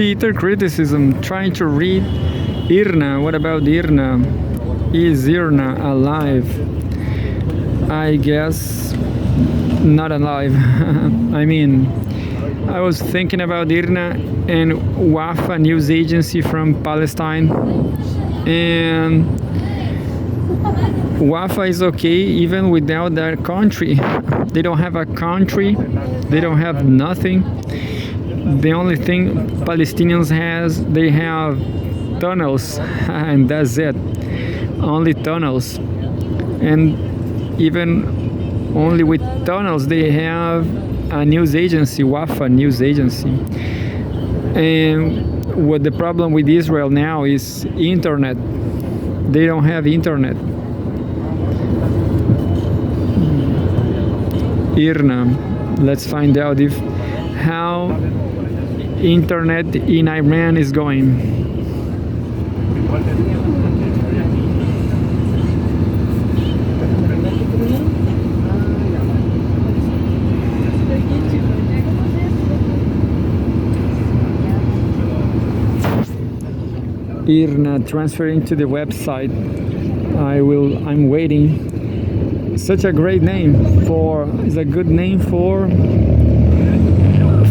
bitter criticism. Trying to read Irna. What about Irna? Is Irna alive? I guess not alive. I mean, I was thinking about Irna and Wafa news agency from Palestine, and Wafa is okay even without their country. They don't have a country. They don't have nothing. The only thing Palestinians they have tunnels, and that's it. Only tunnels. And even only with tunnels, they have a news agency, Wafa news agency. And what the problem with Israel now is internet. They don't have internet. Irna, let's find out how internet in Iran is going. Irna transferring to the website. I'm waiting. Such a great name is a good name for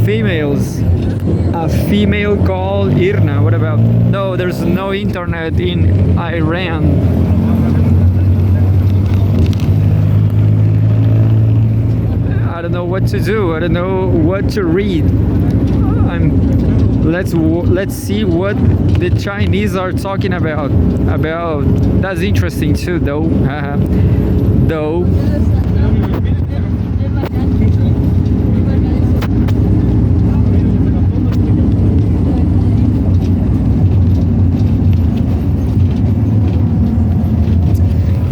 females. A female called Irna. What about? No, there's no internet in Iran. I don't know what to do. I don't know what to read. Let's see what the Chinese are talking about. That's interesting too, though. Though.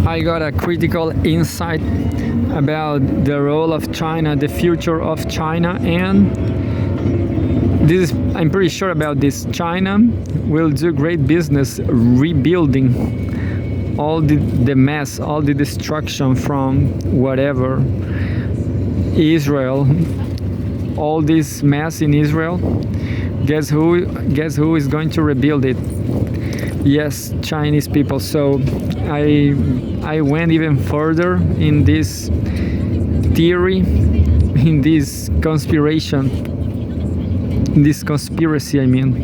I got a critical insight about the role of China, the future of China, and I'm pretty sure about this. China will do great business rebuilding all the mess, all the destruction from whatever Israel, all this mess in Israel. Guess who is going to rebuild it? Yes, Chinese people. So I went even further in this theory, in this conspiracy. I mean,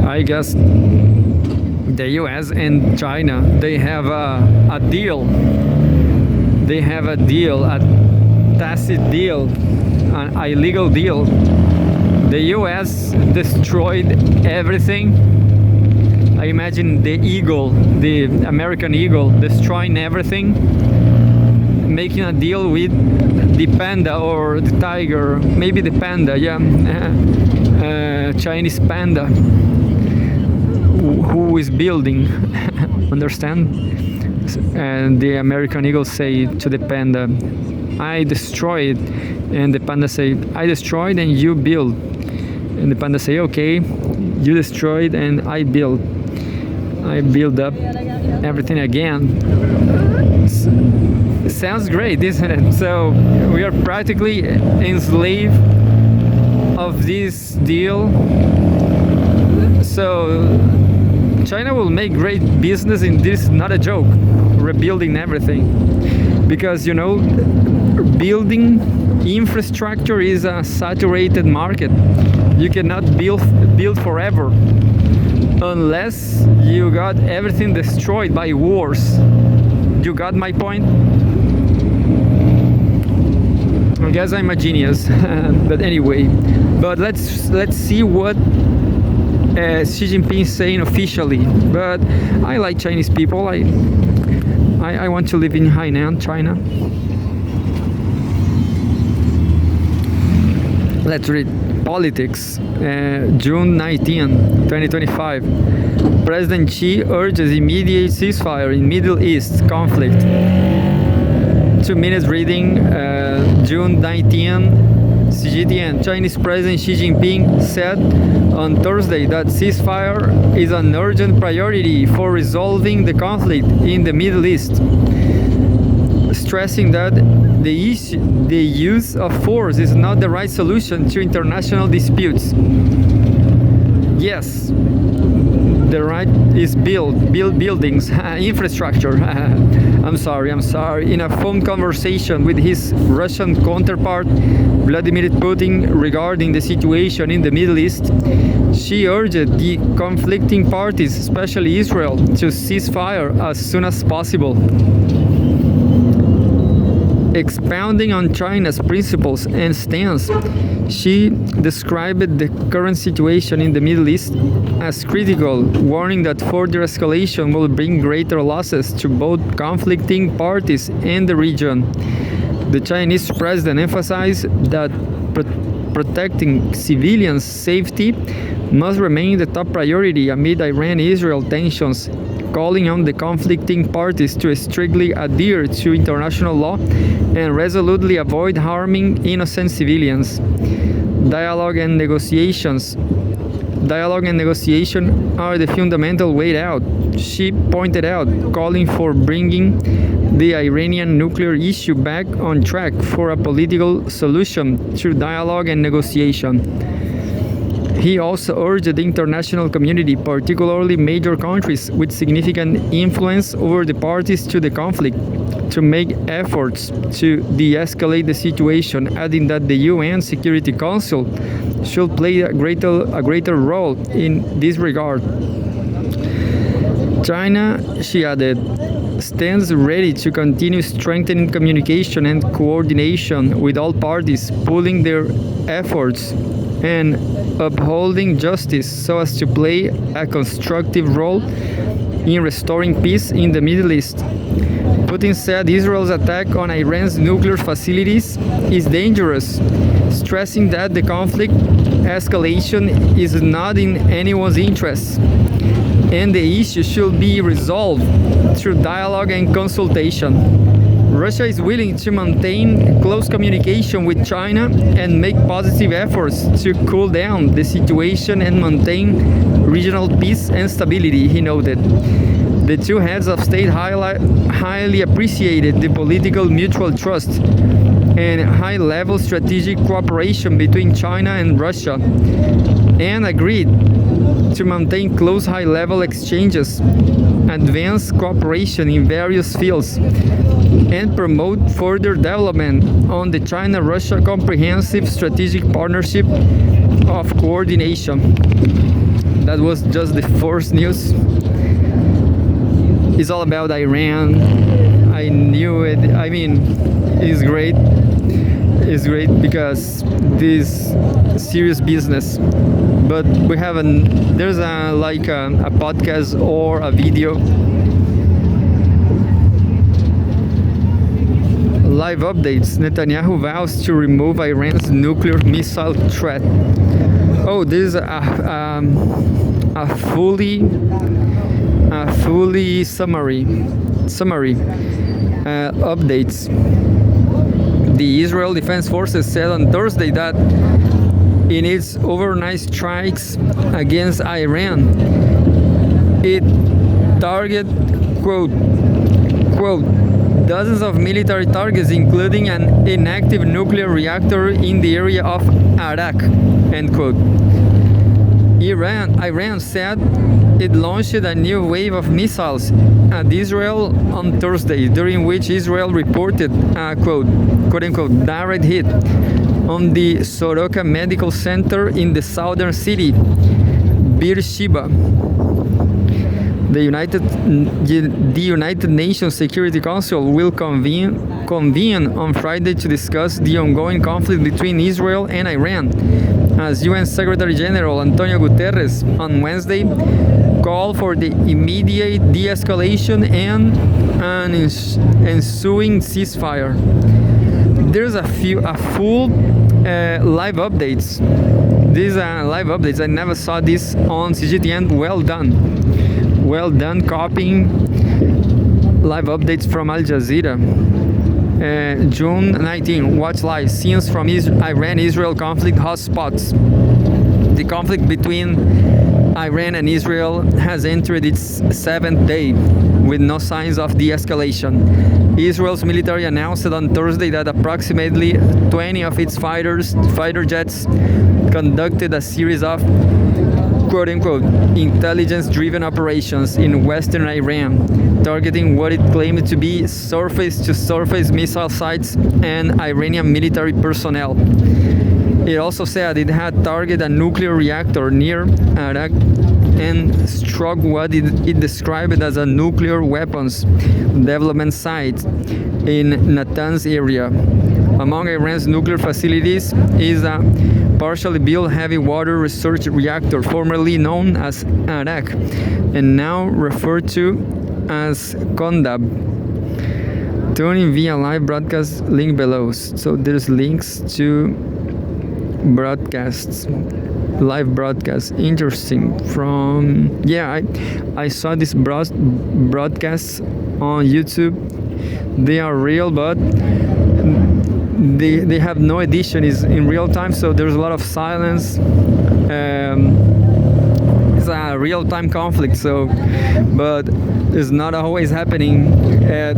I guess the US and China, they have a deal. They have a deal, a tacit deal, an illegal deal. The US destroyed everything. I imagine the eagle, the American eagle, destroying everything, making a deal with the panda or the tiger, maybe the panda, yeah, Chinese panda, who is building, understand? And the American eagle say to the panda, I destroyed, and the panda say, I destroyed and you build. And the panda say, okay, you destroyed and I build up everything again. Sounds great, isn't it? So we are practically enslaved of this deal. So China will make great business in this, not a joke, rebuilding everything. Because, you know, building infrastructure is a saturated market. You cannot build forever unless you got everything destroyed by wars. You got my point? I guess I'm a genius, but anyway. But let's see what Xi Jinping is saying officially. But I like Chinese people. I want to live in Hainan, China. Let's read politics. June 19, 2025. President Xi urges immediate ceasefire in Middle East conflict. 2 minutes reading. June 19, Cgtn. Chinese President Xi Jinping said on Thursday that ceasefire is an urgent priority for resolving the conflict in the Middle East, stressing that the use of force is not the right solution to international disputes. Yes, the right is build buildings, infrastructure. I'm sorry. In a phone conversation with his Russian counterpart, Vladimir Putin, regarding the situation in the Middle East, she urged the conflicting parties, especially Israel, to cease fire as soon as possible. Expounding on China's principles and stance, she described the current situation in the Middle East as critical, warning that further escalation will bring greater losses to both conflicting parties and the region. The Chinese president emphasized that protecting civilians' safety must remain the top priority amid Iran-Israel tensions, calling on the conflicting parties to strictly adhere to international law and resolutely avoid harming innocent civilians. Dialogue and negotiation are the fundamental way out, she pointed out, calling for bringing the Iranian nuclear issue back on track for a political solution through dialogue and negotiation. He also urged the international community, particularly major countries with significant influence over the parties to the conflict, to make efforts to de-escalate the situation, adding that the UN Security Council should play a greater role in this regard. China, she added, stands ready to continue strengthening communication and coordination with all parties, pooling their efforts and upholding justice so as to play a constructive role in restoring peace in the Middle East. Putin said Israel's attack on Iran's nuclear facilities is dangerous, stressing that the conflict escalation is not in anyone's interest, and the issue should be resolved through dialogue and consultation. Russia is willing to maintain close communication with China and make positive efforts to cool down the situation and maintain regional peace and stability, he noted. The two heads of state highly appreciated the political mutual trust and high-level strategic cooperation between China and Russia, and agreed to maintain close high-level exchanges, advance cooperation in various fields, and promote further development on the China-Russia Comprehensive Strategic Partnership of Coordination. That was just the first news. It's all about Iran. I knew it. I mean, it's great. It's great because this serious business. But we have there's a podcast or a video. Live updates. Netanyahu vows to remove Iran's nuclear missile threat. Oh, this is a fully summary updates. The Israel Defense Forces said on Thursday that in its overnight strikes against Iran, it targeted, quote, dozens of military targets, including an inactive nuclear reactor in the area of Arak, end quote. Iran said it launched a new wave of missiles at Israel on Thursday, during which Israel reported a quote-unquote direct hit on the Soroka Medical Center in the southern city, Beersheba. The United Nations Security Council will convene on Friday to discuss the ongoing conflict between Israel and Iran, as UN Secretary General Antonio Guterres on Wednesday called for the immediate de-escalation and an ensuing ceasefire. There's a full live updates. These are live updates. I never saw this on Cgtn. Well done copying live updates from Al Jazeera. June 19, watch live scenes from Iran-Israel conflict hotspots. The conflict between Iran and Israel has entered its 7th day with no signs of de-escalation. Israel's military announced on Thursday that approximately 20 of its fighter jets conducted a series of quote-unquote intelligence-driven operations in western Iran, targeting what it claimed to be surface-to-surface missile sites and Iranian military personnel. It also said it had targeted a nuclear reactor near Arak and struck what it described as a nuclear weapons development site in Natanz area. Among Iran's nuclear facilities is a partially built heavy water research reactor, formerly known as Arak, and now referred to as Kondab. Tune in via live broadcast link below. So there's links to broadcasts, live broadcasts. Interesting. From I saw this broadcasts on YouTube. They are real, but they have no edition. Is in real time, so there's a lot of silence. It's a real-time conflict, so but it's not always happening.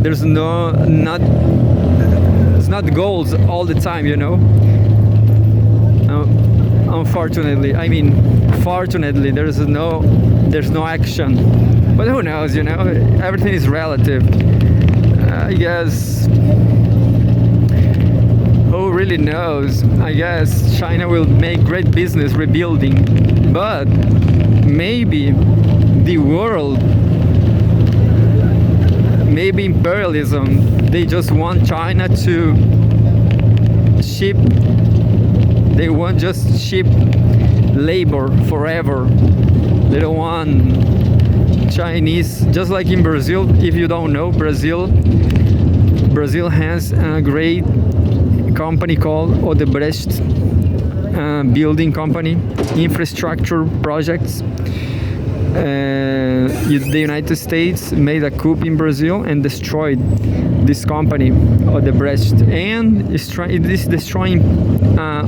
There's it's not goals all the time, you know. Unfortunately, fortunately, there's no action. But who knows, you know? Everything is relative. I guess. Who really knows? I guess China will make great business rebuilding, but maybe the world, maybe imperialism, they just want China to ship. They want just cheap labor forever. They don't want Chinese, just like in Brazil. If you don't know, Brazil has a great company called Odebrecht, building company, infrastructure projects. The United States made a coup in Brazil and destroyed this company, Odebrecht, and it is destroying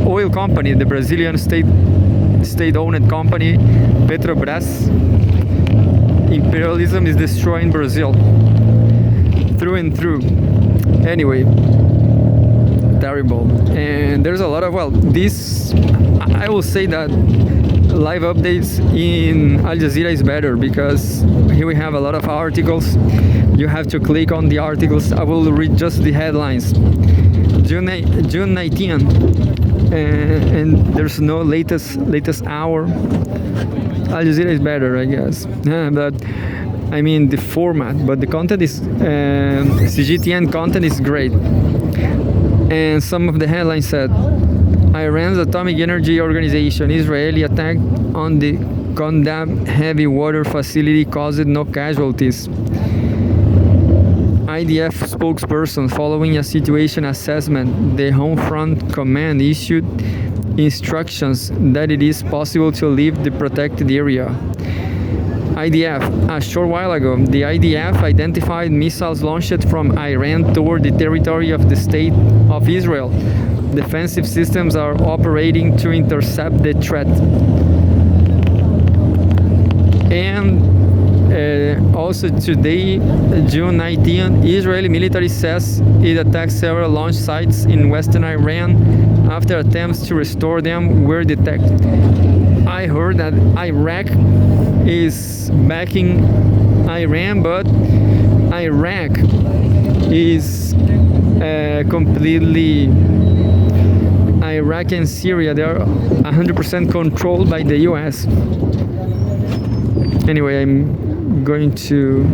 oil company, the Brazilian state-owned company, Petrobras. Imperialism is destroying Brazil through and through. Anyway, terrible. And there's a lot of, I will say that live updates in Al Jazeera is better, because here we have a lot of articles. You have to click on the articles. I will read just the headlines. June 19, and there's no latest hour. Al Jazeera is better, I guess. But I mean the format, but the content is Cgtn content is great. And some of the headlines said, Iran's atomic energy organization, Israeli attack on the Kondab heavy water facility caused no casualties. IDF spokesperson, following a situation assessment, the Home Front Command issued instructions that it is possible to leave the protected area. IDF. A short while ago, the IDF identified missiles launched from Iran toward the territory of the State of Israel. Defensive systems are operating to intercept the threat. And also today, June 19, Israeli military says it attacked several launch sites in western Iran after attempts to restore them were detected. I heard that Iraq is backing Iran, but Iraq is completely, Iraq and Syria, they are 100% controlled by the US. Anyway, I'm going to...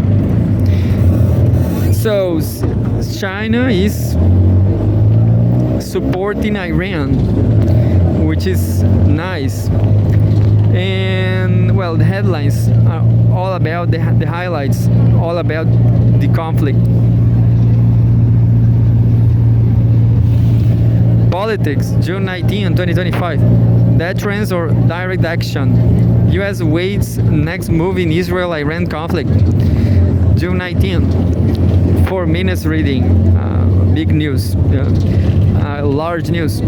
So, China is supporting Iran, which is nice. And, well, the headlines are all about, the highlights, all about the conflict. Politics, June 19, 2025. Death trends or direct action. US waits next move in Israel-Iran conflict. June 19. 4 minutes reading. Big news. Large news.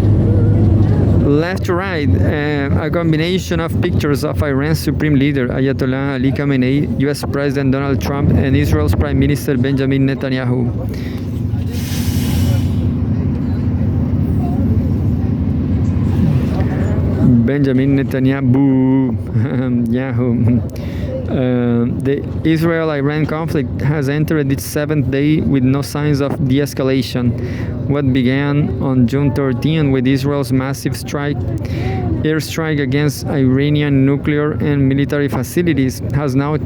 Left to right, a combination of pictures of Iran's supreme leader Ayatollah Ali Khamenei, US President Donald Trump, and Israel's Prime Minister Benjamin Netanyahu. Benjamin Netanyahu, boo, Yahoo. The Israel-Iran conflict has entered its 7th day with no signs of de-escalation. What began on June 13 with Israel's massive airstrike against Iranian nuclear and military facilities has now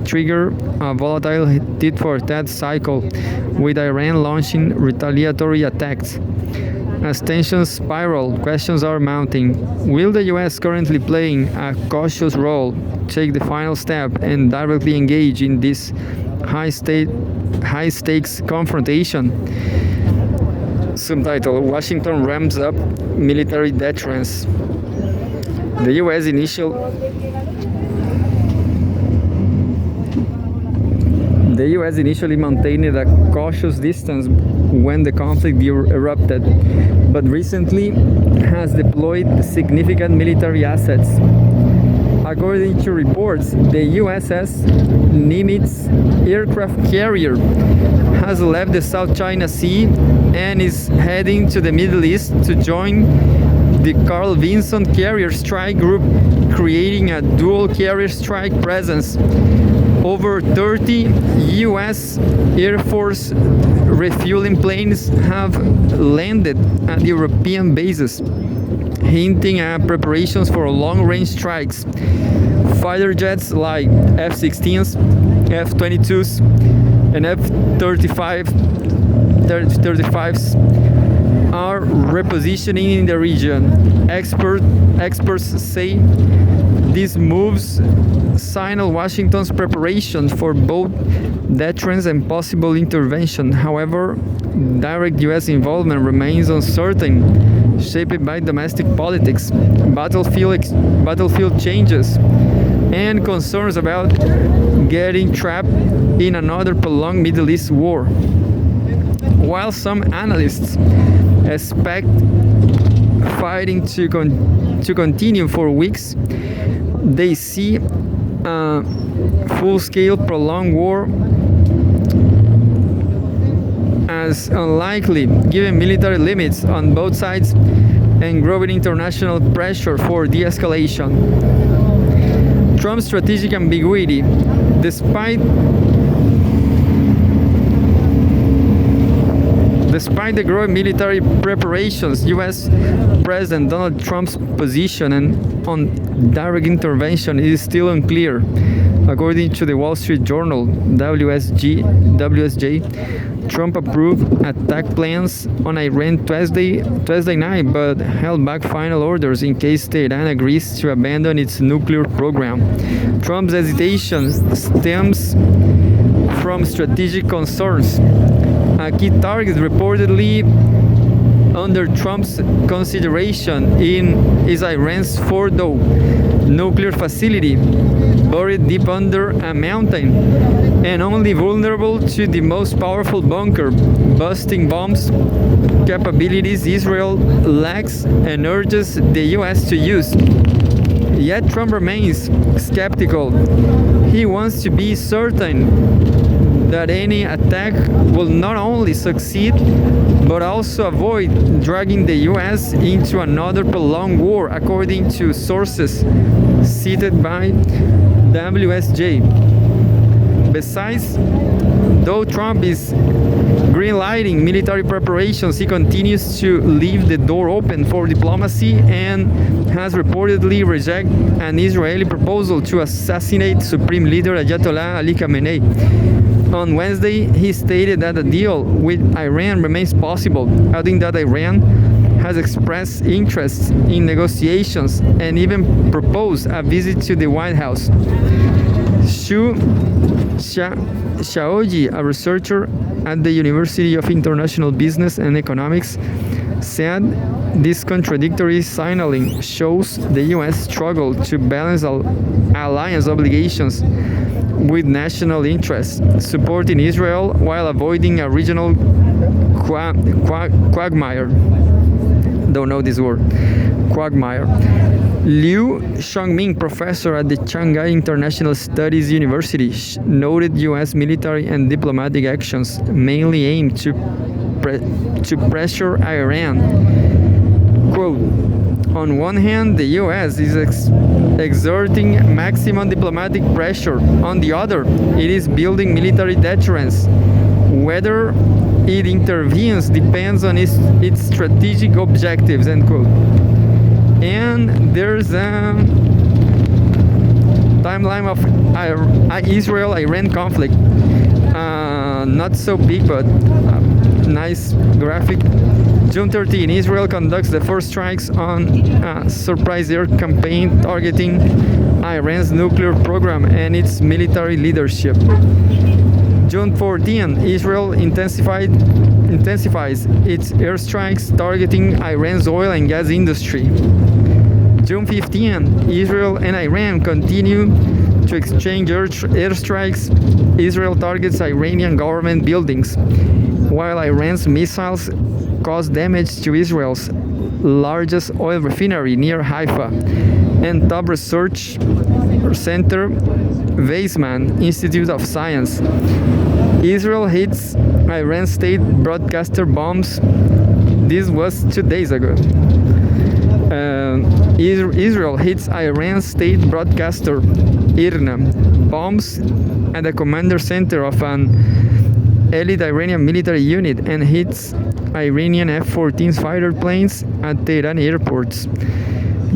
triggered a volatile tit-for-tat cycle, with Iran launching retaliatory attacks. As tensions spiral, questions are mounting. Will the US, currently playing a cautious role, take the final step and directly engage in this high-stakes confrontation? Subtitle: Washington ramps up military deterrence. The US initially maintained a cautious distance when the conflict erupted, but recently has deployed significant military assets. According to reports, the USS Nimitz aircraft carrier has left the South China Sea and is heading to the Middle East to join the Carl Vinson Carrier Strike Group, creating a dual carrier strike presence. Over 30 U.S. Air Force refueling planes have landed at European bases, hinting at preparations for long-range strikes. Fighter jets like F-16s, F-22s, and F-35s are repositioning in the region. Experts say these moves signal Washington's preparation for both deterrence and possible intervention. However, direct U.S. involvement remains uncertain, shaped by domestic politics, battlefield changes, and concerns about getting trapped in another prolonged Middle East war. While some analysts expect fighting to continue for weeks, they see a full-scale prolonged war as unlikely, given military limits on both sides and growing international pressure for de-escalation. Trump's strategic ambiguity. Despite the growing military preparations, U.S. President Donald Trump's position on direct intervention is still unclear. According to the Wall Street Journal, WSJ, Trump approved attack plans on Iran Tuesday night, but held back final orders in case Tehran agrees to abandon its nuclear program. Trump's hesitation stems from strategic concerns. A key target reportedly under Trump's consideration is Iran's Fordow nuclear facility, buried deep under a mountain and only vulnerable to the most powerful bunker busting bombs capabilities Israel lacks and urges the US to use. Yet Trump remains skeptical. He wants to be certain that any attack will not only succeed but also avoid dragging the US into another prolonged war, according to sources cited by WSJ. Besides, though Trump is greenlighting military preparations, he continues to leave the door open for diplomacy and has reportedly rejected an Israeli proposal to assassinate Supreme Leader Ayatollah Ali Khamenei. On Wednesday, he stated that a deal with Iran remains possible, adding that Iran has expressed interest in negotiations and even proposed a visit to the White House. Shu Xiaoji, a researcher at the University of International Business and Economics, said this contradictory signaling shows the U.S. struggle to balance alliance obligations with national interests, supporting Israel while avoiding a regional quagmire. Don't know this word. Quagmire. Liu Xiongming, professor at the Shanghai International Studies University, noted U.S. military and diplomatic actions mainly aimed to pressure Iran. Quote, On one hand, the US is exerting maximum diplomatic pressure. On the other, it is building military deterrence. Whether it intervenes depends on its strategic objectives, end quote. And there's a timeline of Israel-Iran conflict. Not so big, but nice graphic. June 13, Israel conducts the first strikes on a surprise air campaign targeting Iran's nuclear program and its military leadership. June 14, Israel intensifies its airstrikes targeting Iran's oil and gas industry. June 15, Israel and Iran continue to exchange airstrikes. Israel targets Iranian government buildings, while Iran's missiles cause damage to Israel's largest oil refinery near Haifa and top research center, Weizmann Institute of Science. Israel hits Iran state broadcaster bombs. This was 2 days ago. Israel hits Iran state broadcaster IRNA bombs at the commander center of an elite Iranian military unit and hits Iranian F-14 fighter planes at Tehran airports.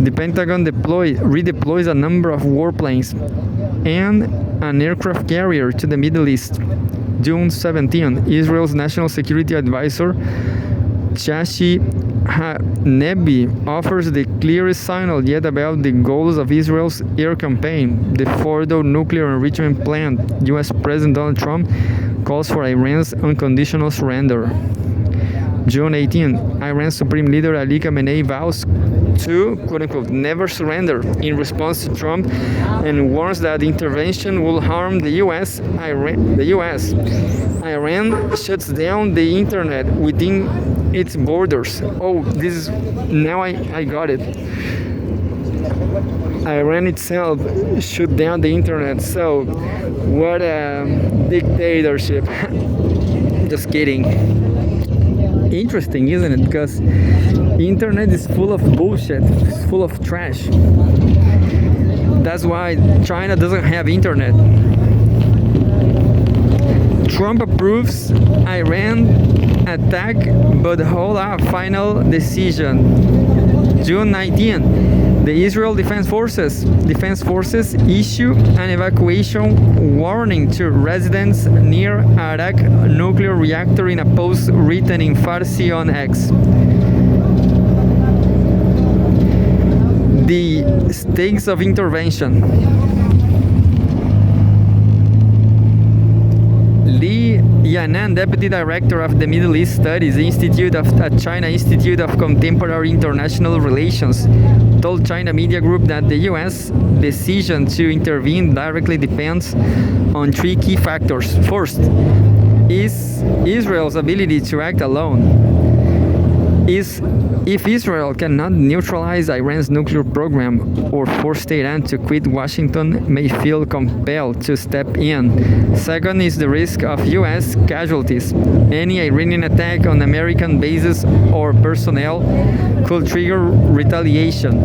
The Pentagon redeploys a number of warplanes and an aircraft carrier to the Middle East. June 17, Israel's National Security Advisor Chashi Hanebi offers the clearest signal yet about the goals of Israel's air campaign. The Fordo nuclear enrichment plant. U.S. President Donald Trump calls for Iran's unconditional surrender. June 18, Iran's Supreme Leader Ali Khamenei vows to, quote-unquote, never surrender in response to Trump and warns that intervention will harm the U.S. Iran shuts down the internet within its borders. Oh, this is, now I got it. Iran itself shut down the internet, so what a dictatorship. Just kidding. Interesting, isn't it? Because internet is full of bullshit, it's full of trash. That's why China doesn't have internet. Trump approves Iran attack but hold a final decision. June 19, the Israel Defense Forces issue an evacuation warning to residents near Arak nuclear reactor in a post written in Farsi on X. The stakes of intervention. Li Yanan, Deputy Director of the Middle East Studies Institute at China Institute of Contemporary International Relations, told China Media Group that the U.S. decision to intervene directly depends on three key factors. First, is Israel's ability to act alone. If Israel cannot neutralize Iran's nuclear program or force Tehran to quit, Washington may feel compelled to step in. Second is the risk of U.S. casualties. Any Iranian attack on American bases or personnel could trigger retaliation.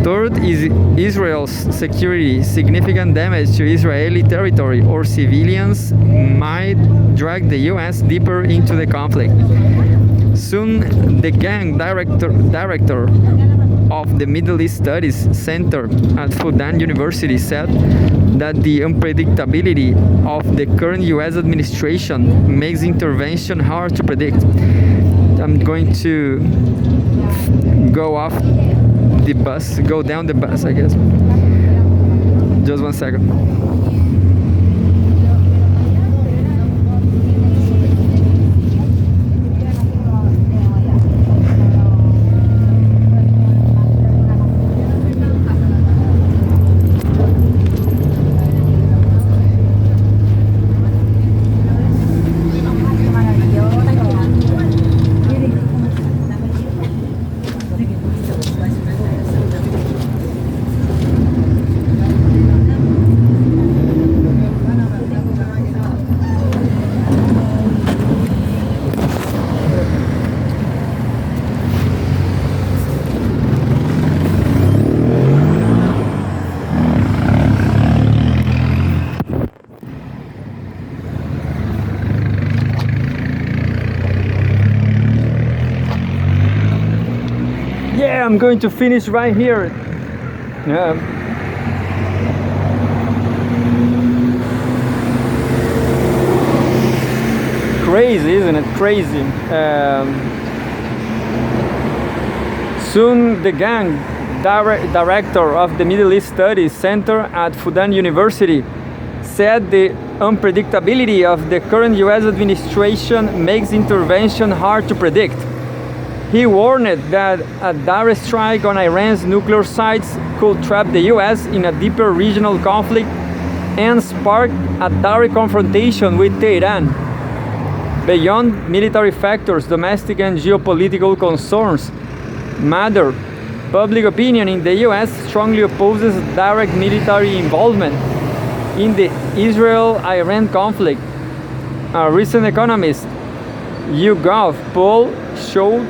Third is Israel's security. Significant damage to Israeli territory or civilians might drag the U.S. deeper into the conflict. Soon, the Gang director of the Middle East Studies Center at Fudan University said that the unpredictability of the current U.S. administration makes intervention hard to predict. I'm going to go down the bus, I guess. Just 1 second. I'm going to finish right here. Crazy, isn't it? Crazy. Soon the gang, director of the Middle East Studies Center at Fudan University, said the unpredictability of the current US administration makes intervention hard to predict. He warned that a direct strike on Iran's nuclear sites could trap the US in a deeper regional conflict and spark a direct confrontation with Tehran. Beyond military factors, domestic and geopolitical concerns matter. Public opinion in the US strongly opposes direct military involvement in the Israel-Iran conflict. A recent Economist YouGov poll showed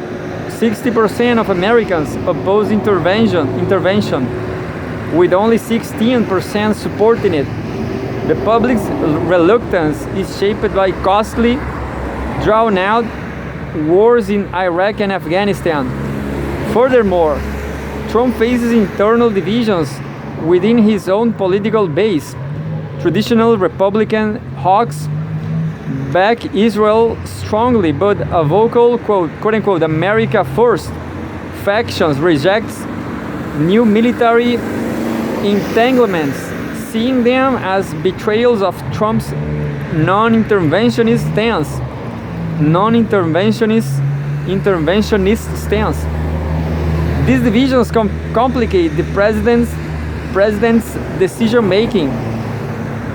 60% of Americans oppose intervention, with only 16% supporting it. The public's reluctance is shaped by costly, drawn-out wars in Iraq and Afghanistan. Furthermore, Trump faces internal divisions within his own political base. Traditional Republican hawks back Israel strongly, but a vocal quote-unquote America first factions rejects new military entanglements, seeing them as betrayals of Trump's non-interventionist stance. These divisions complicate the president's decision-making.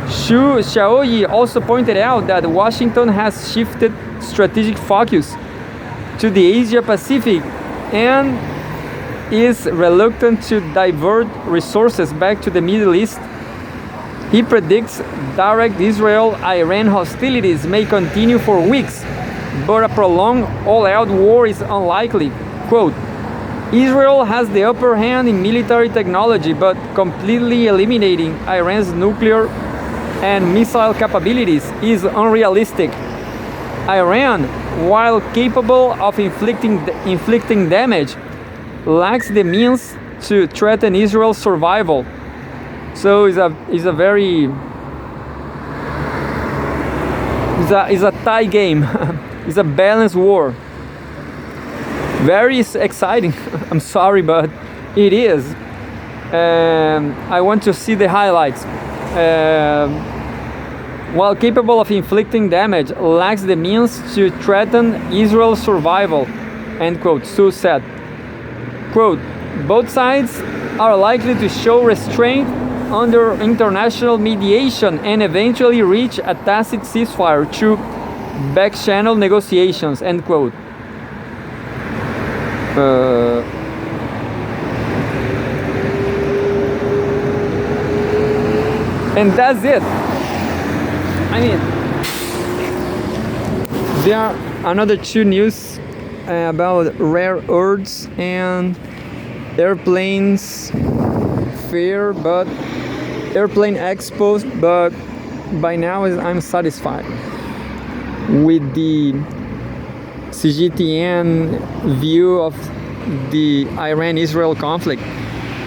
Xu Xiaoyi also pointed out that Washington has shifted strategic focus to the Asia-Pacific and is reluctant to divert resources back to the Middle East. He predicts direct Israel-Iran hostilities may continue for weeks, but a prolonged all-out war is unlikely. Quote, Israel has the upper hand in military technology, but completely eliminating Iran's nuclear and missile capabilities is unrealistic. Iran, while capable of inflicting damage, lacks the means to threaten Israel's survival. So it's a tie game. It's a balanced war. Very exciting. I'm sorry, but it is. I want to see the highlights. While capable of inflicting damage, lacks the means to threaten Israel's survival, end quote, Su said. Quote, both sides are likely to show restraint under international mediation and eventually reach a tacit ceasefire through back-channel negotiations, end quote. And that's it. I mean, there are another two news about rare earths and airplanes fair, but airplane expos, but by now I'm satisfied with the Cgtn view of the Iran-Israel conflict.